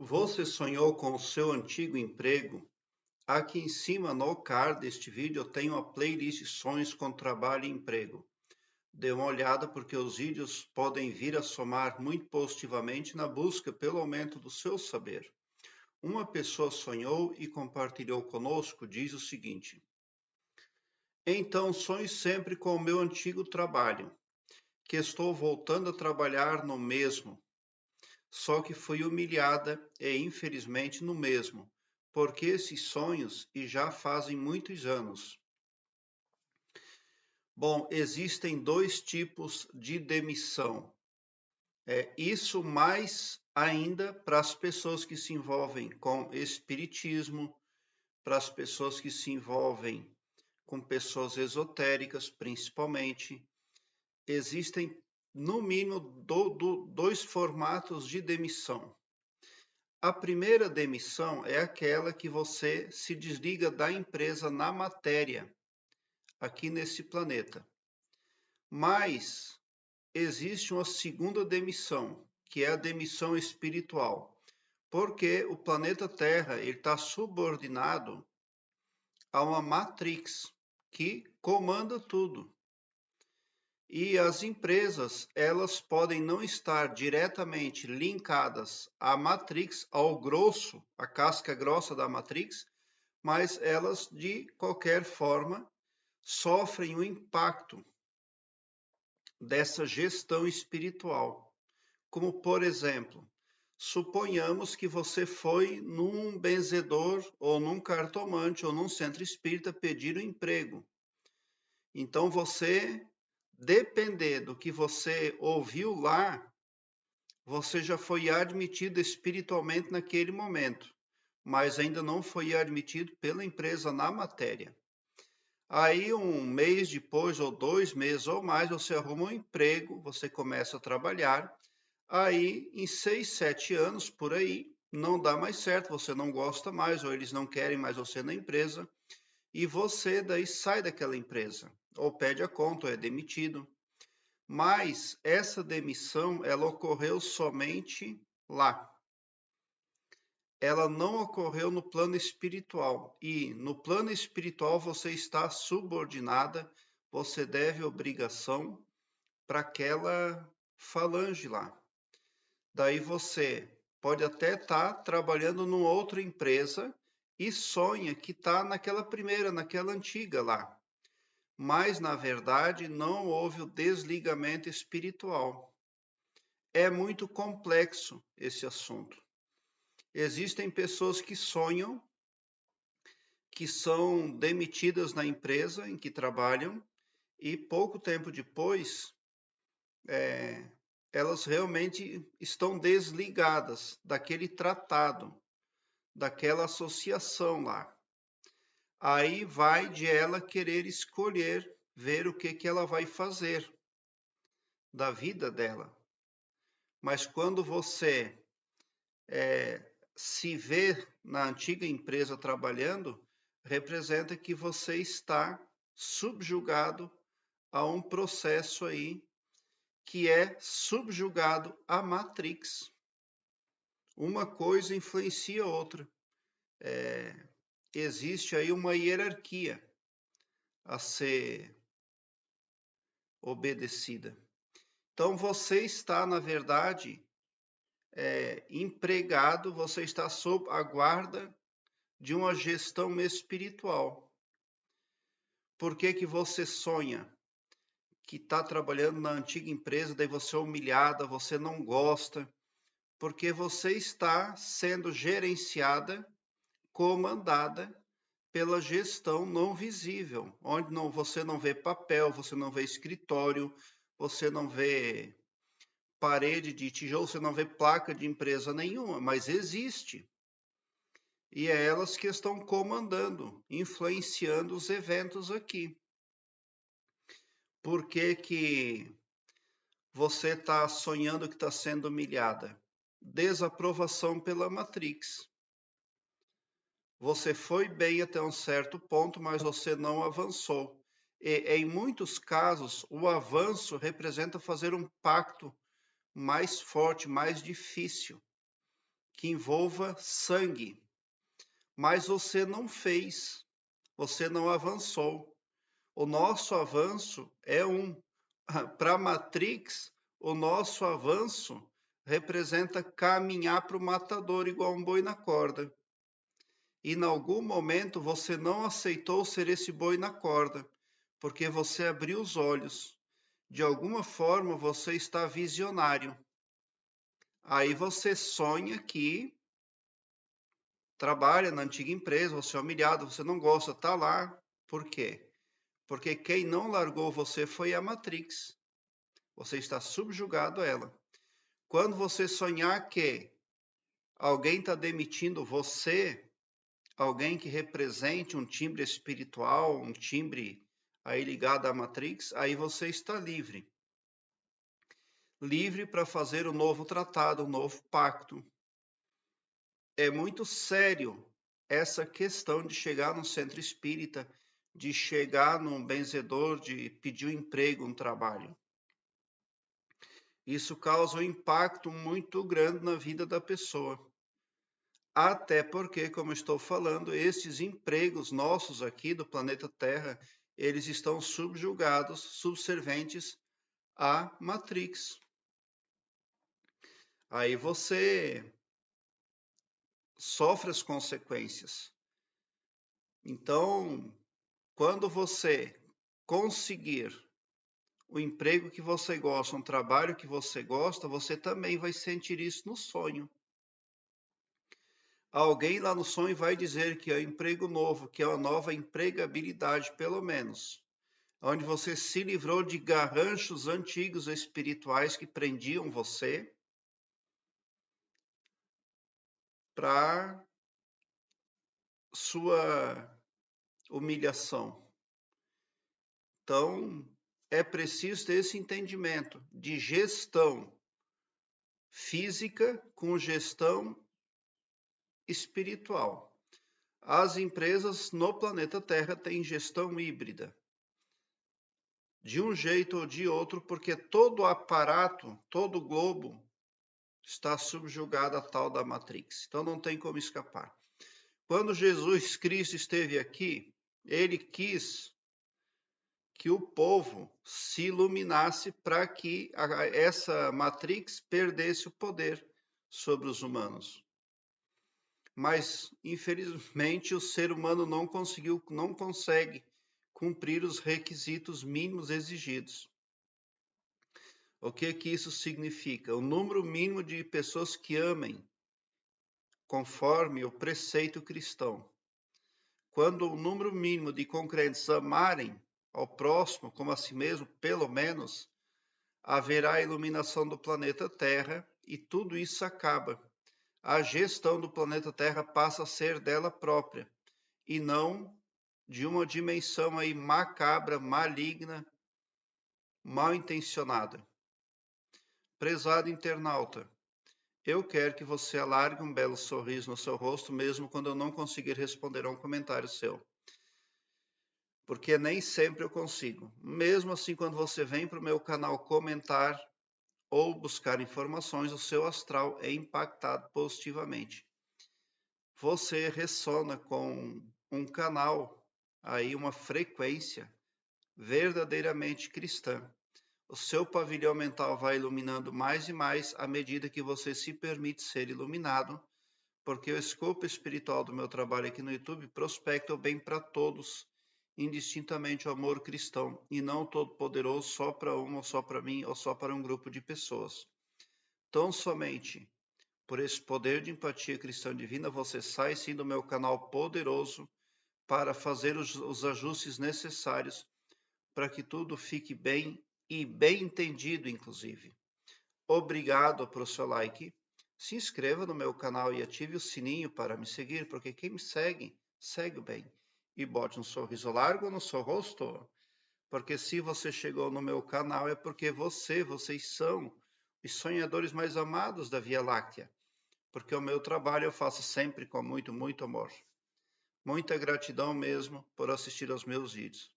Você sonhou com o seu antigo emprego? Aqui em cima no card deste vídeo eu tenho a playlist Sonhos com Trabalho e Emprego. Dê uma olhada porque os vídeos podem vir a somar muito positivamente na busca pelo aumento do seu saber. Uma pessoa sonhou e compartilhou conosco, diz o seguinte: Então sonho sempre com o meu antigo trabalho, que estou voltando a trabalhar no mesmo. Só que fui humilhada e infelizmente no mesmo, porque esses sonhos e já fazem muitos anos. Bom, existem dois tipos de demissão. Isso mais ainda para as pessoas que se envolvem com espiritismo, para as pessoas que se envolvem com pessoas esotéricas, principalmente. Existem, no mínimo, dois formatos de demissão. A primeira demissão é aquela que você se desliga da empresa na matéria, aqui nesse planeta. Mas existe uma segunda demissão, que é a demissão espiritual, porque o planeta Terra está subordinado a uma matrix que comanda tudo. E as empresas, elas podem não estar diretamente linkadas à matrix, ao grosso, à casca grossa da matrix, mas elas, de qualquer forma, sofrem o impacto dessa gestão espiritual. Como, por exemplo, suponhamos que você foi num benzedor, ou num cartomante, ou num centro espírita pedir um emprego. Então, você, depender do que você ouviu lá, você já foi admitido espiritualmente naquele momento, mas ainda não foi admitido pela empresa na matéria. Aí, um mês depois, ou 2 meses ou mais, você arruma um emprego, você começa a trabalhar. Aí, em 6, 7 anos, por aí, não dá mais certo, você não gosta mais, ou eles não querem mais você na empresa, e você daí sai daquela empresa, ou pede a conta, ou é demitido. Mas essa demissão, ela ocorreu somente lá. Ela não ocorreu no plano espiritual. E no plano espiritual você está subordinada, você deve obrigação para aquela falange lá. Daí você pode até estar trabalhando numa outra empresa e sonha que está naquela primeira, naquela antiga lá. Mas, na verdade, não houve o desligamento espiritual. É muito complexo esse assunto. Existem pessoas que sonham que são demitidas na empresa em que trabalham e pouco tempo depois elas realmente estão desligadas daquele tratado, daquela associação lá. Aí vai de ela querer escolher, ver o que ela vai fazer da vida dela. Mas quando você se vê na antiga empresa trabalhando, representa que você está subjugado a um processo aí que é subjugado à Matrix. Uma coisa influencia a outra. Existe aí uma hierarquia a ser obedecida. Então você está, na verdade, empregado, você está sob a guarda de uma gestão espiritual. Por que você sonha que está trabalhando na antiga empresa, daí você é humilhada, você não gosta? Porque você está sendo gerenciada, comandada pela gestão não visível, onde você não vê papel, você não vê escritório, você não vê parede de tijolo, você não vê placa de empresa nenhuma, mas existe. E é elas que estão comandando, influenciando os eventos aqui. Por que você está sonhando que está sendo humilhada? Desaprovação pela Matrix. Você foi bem até um certo ponto, mas você não avançou. E em muitos casos, o avanço representa fazer um pacto mais forte, mais difícil. que envolva sangue. Mas você não fez, você não avançou. O nosso avanço é para a Matrix, o nosso avanço representa caminhar para o matador igual um boi na corda. E em algum momento você não aceitou ser esse boi na corda, porque você abriu os olhos. De alguma forma você está visionário. Aí você sonha que trabalha na antiga empresa, você é humilhado, você não gosta, tá lá. Por quê? Porque quem não largou você foi a Matrix. Você está subjugado a ela. Quando você sonhar que alguém está demitindo você, alguém que represente um timbre espiritual, um timbre aí ligado à Matrix, aí você está livre. Livre para fazer um novo tratado, um novo pacto. É muito sério essa questão de chegar no centro espírita, de chegar num benzedor, de pedir um emprego, um trabalho. Isso causa um impacto muito grande na vida da pessoa. Até porque, como estou falando, esses empregos nossos aqui do planeta Terra, eles estão subjugados, subserventes à Matrix. Aí você sofre as consequências. Então, quando você conseguir o emprego que você gosta, um trabalho que você gosta, você também vai sentir isso no sonho. Alguém lá no sonho vai dizer que é um emprego novo, que é uma nova empregabilidade, pelo menos, onde você se livrou de garranchos antigos espirituais que prendiam você para sua humilhação. Então, é preciso ter esse entendimento de gestão física com gestão espiritual. As empresas no planeta Terra têm gestão híbrida, de um jeito ou de outro, porque todo o aparato, todo o globo está subjugado à tal da Matrix. Então não tem como escapar. Quando Jesus Cristo esteve aqui, ele quis que o povo se iluminasse para que essa Matrix perdesse o poder sobre os humanos. Mas, infelizmente, o ser humano não consegue cumprir os requisitos mínimos exigidos. O que isso significa? O número mínimo de pessoas que amem conforme o preceito cristão. Quando o número mínimo de concrentes amarem ao próximo como a si mesmo, pelo menos, haverá a iluminação do planeta Terra e tudo isso acaba. A gestão do planeta Terra passa a ser dela própria e não de uma dimensão aí macabra, maligna, mal intencionada. Prezado internauta, eu quero que você alargue um belo sorriso no seu rosto, mesmo quando eu não conseguir responder a um comentário seu. Porque nem sempre eu consigo. Mesmo assim, quando você vem para o meu canal comentar ou buscar informações, o seu astral é impactado positivamente. Você ressona com um canal, aí uma frequência verdadeiramente cristã. O seu pavilhão mental vai iluminando mais e mais à medida que você se permite ser iluminado, porque o escopo espiritual do meu trabalho aqui no YouTube prospecta o bem para todos, indistintamente o amor cristão, e não todo poderoso só para um, ou só para mim, ou só para um grupo de pessoas. Tão somente por esse poder de empatia cristã divina, você sai sim do meu canal poderoso para fazer os ajustes necessários para que tudo fique bem e bem entendido, inclusive. Obrigado pelo seu like. Se inscreva no meu canal e ative o sininho para me seguir, porque quem me segue, segue o bem. E bote um sorriso largo no seu rosto, porque se você chegou no meu canal é porque vocês são os sonhadores mais amados da Via Láctea, porque o meu trabalho eu faço sempre com muito, muito amor. Muita gratidão mesmo por assistir aos meus vídeos.